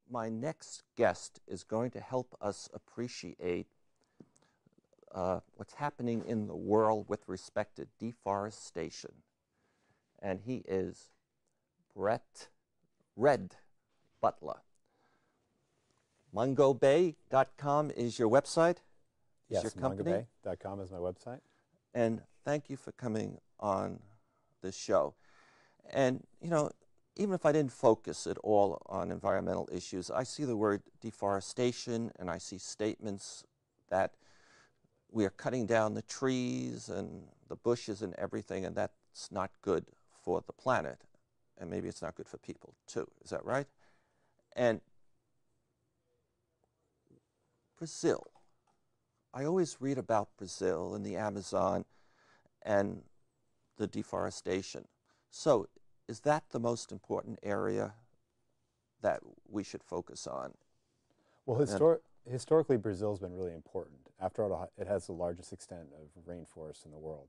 my next guest is going to help us appreciate what's happening in the world with respect to deforestation. And he is Rhett Butler. MungoBay.com is your website? Yes, your company? MungoBay.com is my website. And thank you for coming on this show. And, you know, even if I didn't focus at all on environmental issues, I see the word deforestation and I see statements that we are cutting down the trees and the bushes and everything, and that's not good for the planet. And maybe it's not good for people, too. Is that right? And Brazil. I always read about Brazil and the Amazon and the deforestation. So is that the most important area that we should focus on? Well, historically, Brazil's been really important. After all, it has the largest extent of rainforest in the world.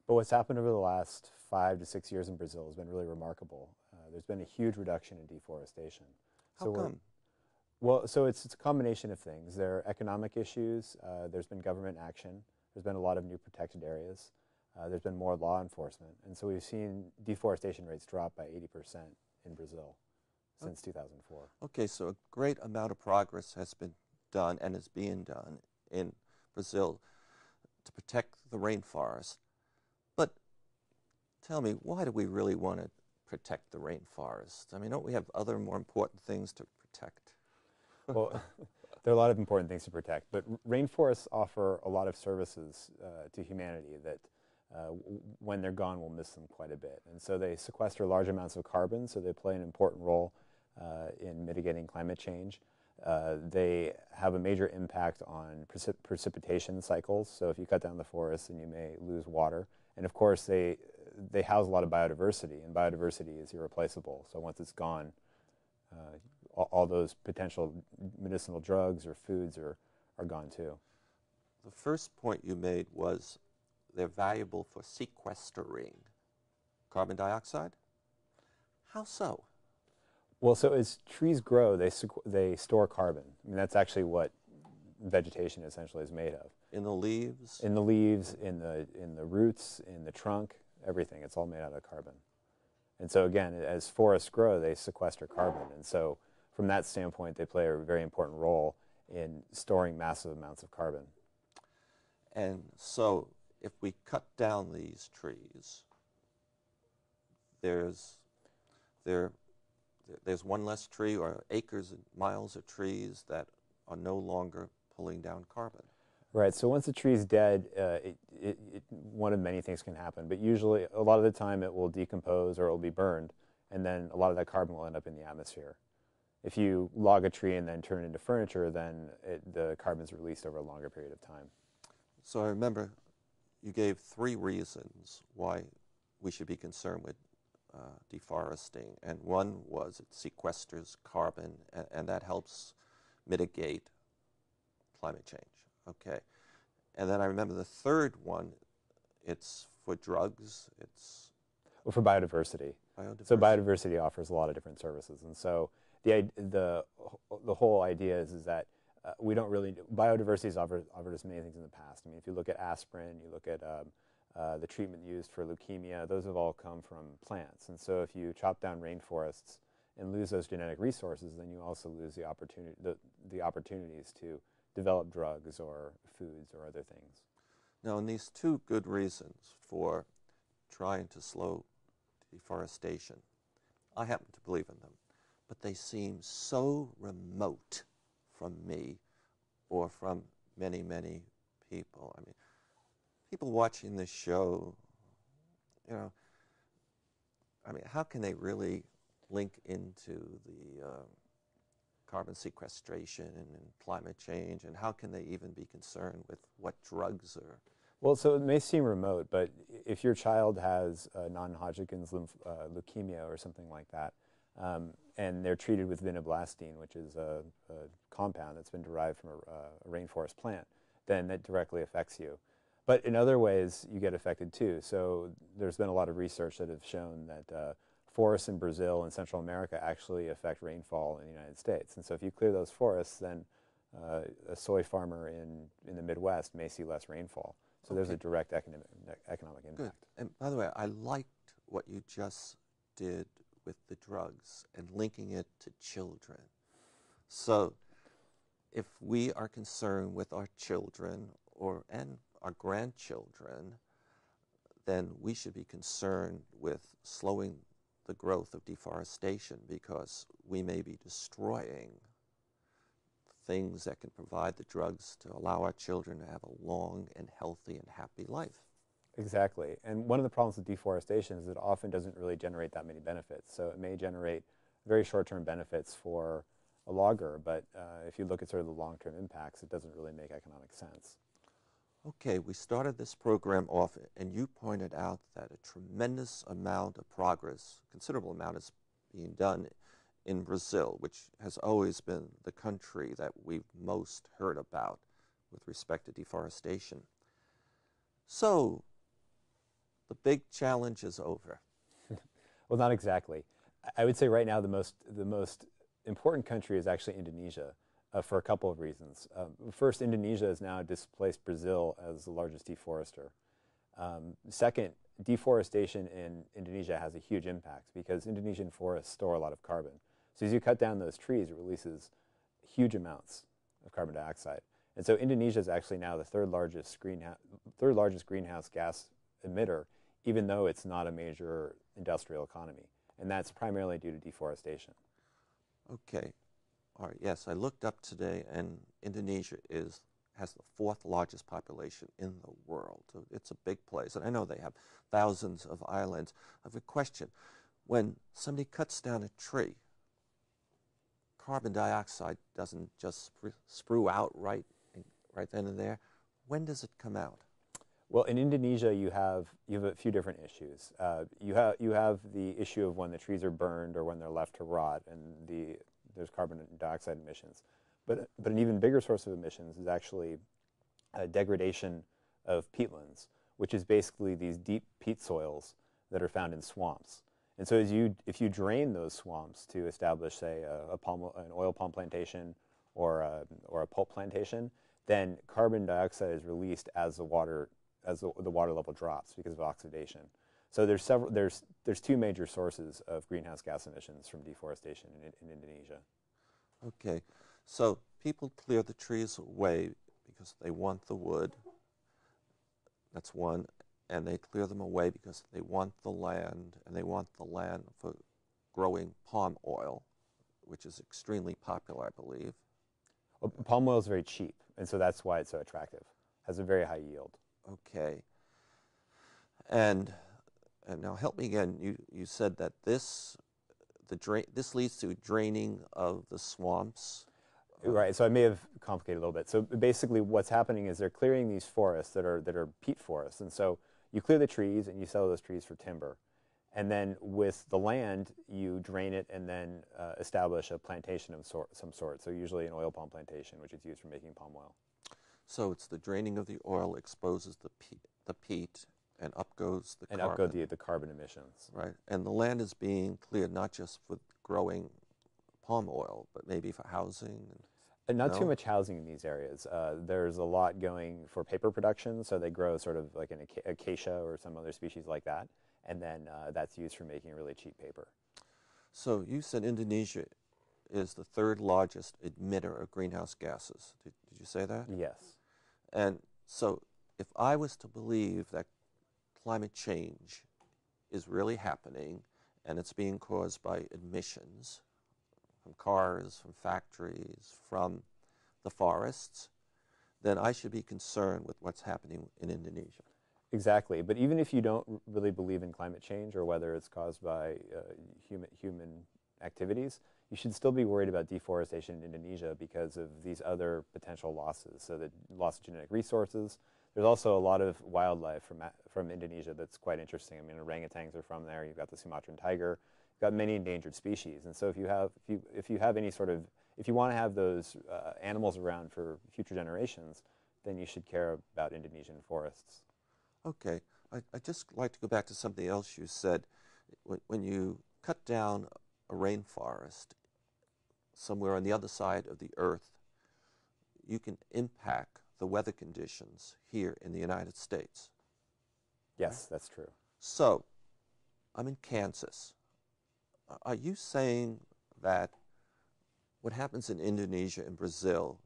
But what's happened over the last 5 to 6 years in Brazil has been really remarkable. There's been a huge reduction in deforestation. How come? Well, so it's a combination of things. There are economic issues. There's been government action. There's been a lot of new protected areas. There's been more law enforcement. And so we've seen deforestation rates drop by 80% in Brazil since 2004. Okay, so a great amount of progress has been done and is being done in Brazil to protect the rainforest. But tell me, why do we really want to protect the rainforest? I mean, don't we have other more important things to protect? Well, there are a lot of important things to protect, but rainforests offer a lot of services to humanity that when they're gone, we'll miss them quite a bit. And so they sequester large amounts of carbon, so they play an important role in mitigating climate change. They have a major impact on precipitation cycles, so if you cut down the forest, then you may lose water. And of course, they house a lot of biodiversity, and biodiversity is irreplaceable. So once it's gone, all those potential medicinal drugs or foods are gone too. The first point you made was they're valuable for sequestering carbon dioxide. How so? Well, so as trees grow, they store carbon. I mean, that's actually what vegetation essentially is made of. In the leaves? In the leaves, in the roots, in the trunk, everything. It's all made out of carbon. And so again, as forests grow, they sequester carbon. And so from that standpoint, they play a very important role in storing massive amounts of carbon. And so if we cut down these trees, there's one less tree or acres and miles of trees that are no longer pulling down carbon. Right, so once a tree is dead, one of many things can happen, but usually a lot of the time it will decompose or it will be burned, and then a lot of that carbon will end up in the atmosphere. If you log a tree and then turn it into furniture, then the carbon is released over a longer period of time. So I remember you gave 3 reasons why we should be concerned with deforesting, and one was it sequesters carbon, and that helps mitigate climate change. Okay, and then I remember the third one, it's for drugs, Well, for biodiversity. So biodiversity offers a lot of different services, and so the whole idea is that we don't really, biodiversity has offered us many things in the past. I mean, if you look at aspirin, you look at the treatment used for leukemia, those have all come from plants. And so if you chop down rainforests and lose those genetic resources, then you also lose the opportunities to develop drugs or foods or other things. Now, in these 2 good reasons for trying to slow deforestation, I happen to believe in them, but they seem so remote from me or from many, many people. I mean, people watching this show, you know, I mean, how can they really link into the carbon sequestration and climate change, and how can they even be concerned with what drugs are? Well, so it may seem remote, but if your child has non-Hodgkin's leukemia or something like that, and they're treated with vinblastine, which is a compound that's been derived from a rainforest plant, then that directly affects you. But in other ways, you get affected too. So there's been a lot of research that have shown that forests in Brazil and Central America actually affect rainfall in the United States. And so if you clear those forests, then a soy farmer in the Midwest may see less rainfall. So there's a direct economic impact. Good. And by the way, I liked what you just did with the drugs and linking it to children. So if we are concerned with our children and our grandchildren, then we should be concerned with slowing the growth of deforestation, because we may be destroying things that can provide the drugs to allow our children to have a long and healthy and happy life. Exactly. And one of the problems with deforestation is it often doesn't really generate that many benefits. So it may generate very short-term benefits for a logger, but if you look at sort of the long-term impacts, it doesn't really make economic sense. Okay, we started this program off, and you pointed out that a tremendous amount of progress, considerable amount, is being done in Brazil, which has always been the country that we've most heard about with respect to deforestation. So, the big challenge is over. Well, not exactly. I would say right now the most important country is actually Indonesia. For a couple of reasons. First, Indonesia has now displaced Brazil as the largest deforester. Second, deforestation in Indonesia has a huge impact because Indonesian forests store a lot of carbon. So as you cut down those trees, it releases huge amounts of carbon dioxide. And so Indonesia is actually now the third largest greenhouse gas emitter, even though it's not a major industrial economy. And that's primarily due to deforestation. Okay. All right, yes, I looked up today, and Indonesia has the fourth largest population in the world. So it's a big place, and I know they have thousands of islands. I have a question. When somebody cuts down a tree, carbon dioxide doesn't just sprue out right then and there. When does it come out? Well, in Indonesia, you have a few different issues. You have the issue of when the trees are burned or when they're left to rot, and there's carbon dioxide emissions. But an even bigger source of emissions is actually degradation of peatlands, which is basically these deep peat soils that are found in swamps. And so if you drain those swamps to establish, say, an oil palm plantation or a pulp plantation, then carbon dioxide is released as the water level drops because of oxidation. So there's two major sources of greenhouse gas emissions from deforestation in Indonesia. Okay, so people clear the trees away because they want the wood. That's one. And they clear them away because they want the land, and they want the land for growing palm oil, which is extremely popular, I believe. Well, palm oil is very cheap, and so that's why it's so attractive. Has a very high yield. Okay. And now help me again. You said that this leads to draining of the swamps. Right. So I may have complicated a little bit. So basically, what's happening is they're clearing these forests that are peat forests, and so you clear the trees and you sell those trees for timber, and then with the land you drain it and then establish a plantation of some sort. So usually an oil palm plantation, which is used for making palm oil. So it's the draining of the oil exposes the peat. And up goes the carbon. And up go the carbon emissions. Right. And the land is being cleared not just for growing palm oil, but maybe for housing. And not too much housing in these areas. There's a lot going for paper production, so they grow sort of like an acacia or some other species like that, and then that's used for making really cheap paper. So you said Indonesia is the third largest emitter of greenhouse gases. Did you say that? Yes. And so if I was to believe that climate change is really happening, and it's being caused by emissions from cars, from factories, from the forests, then I should be concerned with what's happening in Indonesia. Exactly. But even if you don't really believe in climate change or whether it's caused by human activities, you should still be worried about deforestation in Indonesia because of these other potential losses. So the loss of genetic resources. There's also a lot of wildlife from Indonesia that's quite interesting. I mean, orangutans are from there. You've got the Sumatran tiger. You've got many endangered species. And so if you want to have those animals around for future generations, then you should care about Indonesian forests. Okay. I'd just like to go back to something else you said when you cut down a rainforest somewhere on the other side of the earth, you can impact the weather conditions here in the United States. Yes, that's true. So, I'm in Kansas. Are you saying that what happens in Indonesia and Brazil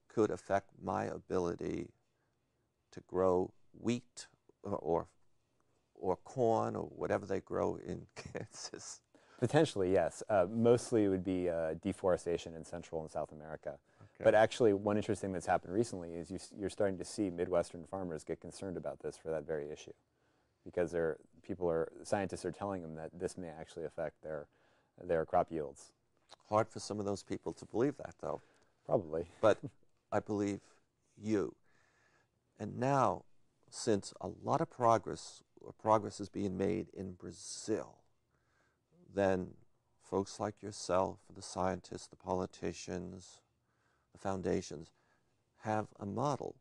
could affect my ability to grow wheat or corn or whatever they grow in Kansas? Potentially, yes. Mostly it would be deforestation in Central and South America. Okay. But actually, one interesting thing that's happened recently is you're starting to see Midwestern farmers get concerned about this for that very issue, because scientists are telling them that this may actually affect their crop yields. Hard for some of those people to believe that, though. Probably. But I believe you. And now, since a lot of progress is being made in Brazil, then folks like yourself, the scientists, the politicians, the foundations, have a model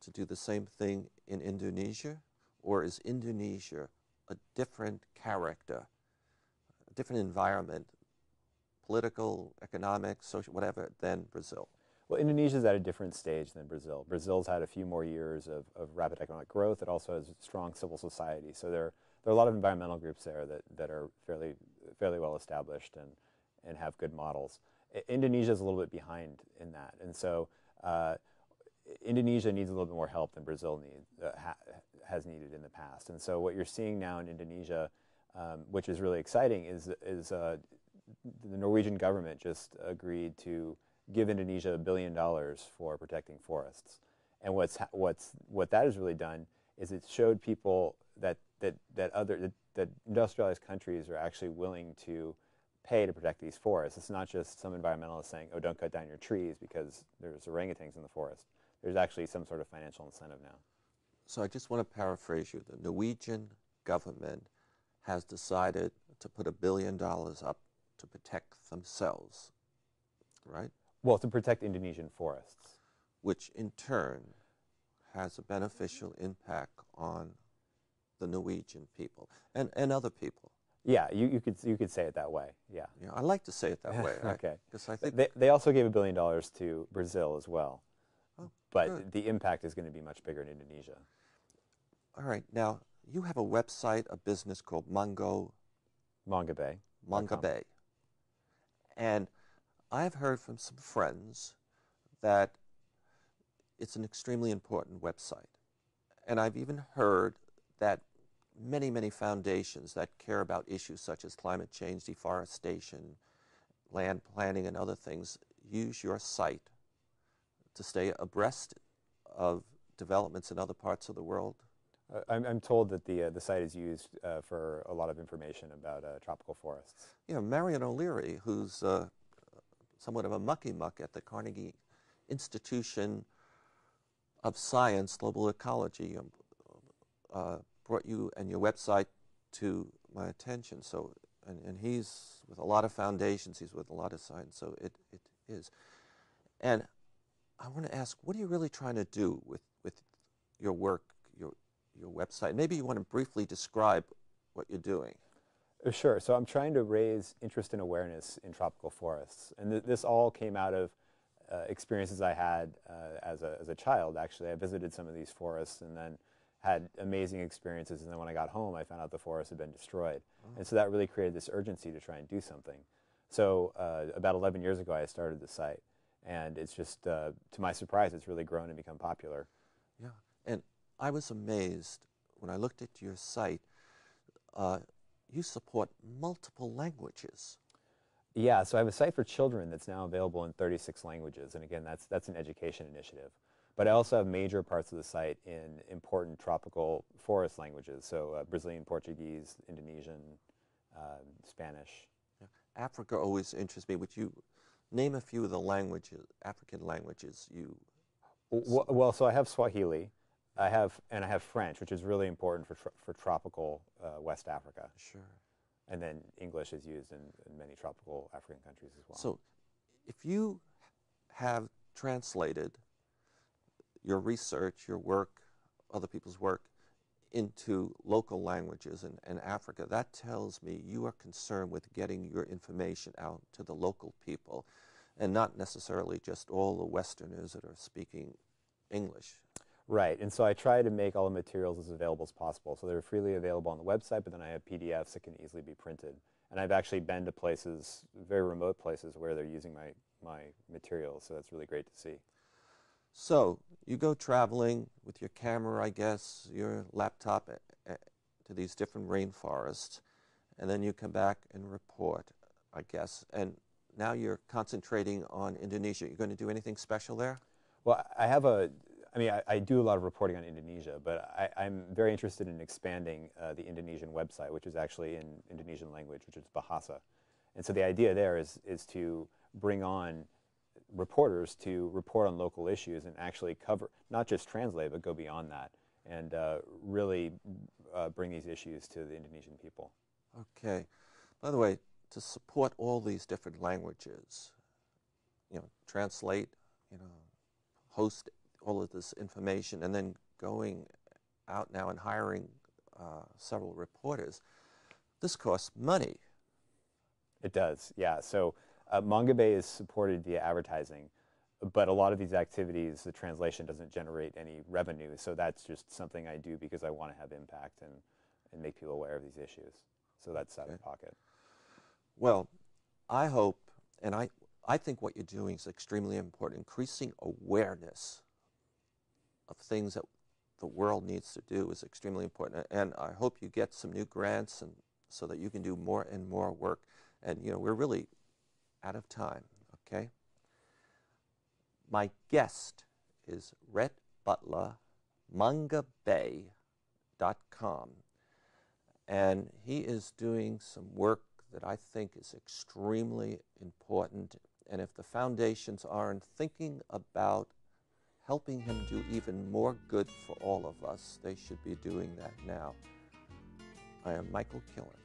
to do the same thing in Indonesia? Or is Indonesia a different character, a different environment, political, economic, social, whatever, than Brazil? Well, Indonesia's at a different stage than Brazil. Brazil's had a few more years of rapid economic growth. It also has a strong civil society. So there are a lot of environmental groups there that are fairly well established and have good models. Indonesia's a little bit behind in that. And so Indonesia needs a little bit more help than Brazil has needed in the past. And so what you're seeing now in Indonesia, which is really exciting, is the Norwegian government just agreed to give Indonesia $1 billion for protecting forests. And what that has really done is it showed people that industrialized countries are actually willing to pay to protect these forests. It's not just some environmentalists saying, oh, don't cut down your trees because there's orangutans in the forest. There's actually some sort of financial incentive now. So I just want to paraphrase you. The Norwegian government has decided to put $1 billion up to protect themselves, right? Well, to protect Indonesian forests. Which in turn has a beneficial impact on the Norwegian people and other people. Yeah, you could say it that way. Yeah. Yeah, I like to say it that way. Okay. Because I think they also gave $1 billion to Brazil as well. Oh, but good. The impact is going to be much bigger in Indonesia. All right. Now, you have a website, a business called Manga Bay. Manga Bay. And I've heard from some friends that it's an extremely important website. And I've even heard that many, many foundations that care about issues such as climate change, deforestation, land planning, and other things use your site to stay abreast of developments in other parts of the world. I'm told that the site is used for a lot of information about tropical forests. You know, Marion O'Leary, who's somewhat of a mucky-muck at the Carnegie Institution of Science, Global Ecology, brought you and your website to my attention. So, and he's with a lot of foundations, he's with a lot of science, so it is. And I want to ask, what are you really trying to do with your work, your website? Maybe you want to briefly describe what you're doing. Sure. So I'm trying to raise interest and awareness in tropical forests. And this all came out of experiences I had as a child, actually. I visited some of these forests and then had amazing experiences. And then when I got home, I found out the forest had been destroyed. Oh. And so that really created this urgency to try and do something. So about 11 years ago, I started the site. And it's just, to my surprise, it's really grown and become popular. Yeah. And I was amazed when I looked at your site. You support multiple languages. Yeah, so I have a site for children that's now available in 36 languages, and again, that's an education initiative. But I also have major parts of the site in important tropical forest languages, so Brazilian Portuguese, Indonesian, Spanish. Yeah. Africa always interests me. Would you name a few of the languages, African languages you... Well, so I have Swahili. I have French, which is really important for tropical West Africa. Sure. And then English is used in many tropical African countries as well. So if you have translated your research, your work, other people's work, into local languages in Africa, that tells me you are concerned with getting your information out to the local people and not necessarily just all the Westerners that are speaking English. Right, and so I try to make all the materials as available as possible. So they're freely available on the website, but then I have PDFs that can easily be printed. And I've actually been to places, very remote places, where they're using my materials, so that's really great to see. So you go traveling with your camera, I guess, your laptop to these different rainforests, and then you come back and report, I guess. And now you're concentrating on Indonesia. You're going to do anything special there? Well, I do a lot of reporting on Indonesia, but I'm very interested in expanding the Indonesian website, which is actually in Indonesian language, which is Bahasa. And so the idea there is to bring on reporters to report on local issues and actually cover, not just translate, but go beyond that and really bring these issues to the Indonesian people. Okay. By the way, to support all these different languages, translate, host all of this information, and then going out now and hiring several reporters, this costs money. It does, yeah. So Manga Bay is supported via advertising, but a lot of these activities, the translation doesn't generate any revenue, so that's just something I do because I want to have impact and make people aware of these issues. So that's out of pocket. Well, I hope, and I think what you're doing is extremely important. Increasing awareness of things that the world needs to do is extremely important. And I hope you get some new grants and so that you can do more and more work. And, we're really out of time, okay? My guest is Rhett Butler, mangabay.com. And he is doing some work that I think is extremely important. And if the foundations aren't thinking about helping him do even more good for all of us, they should be doing that now. I am Michael Killen.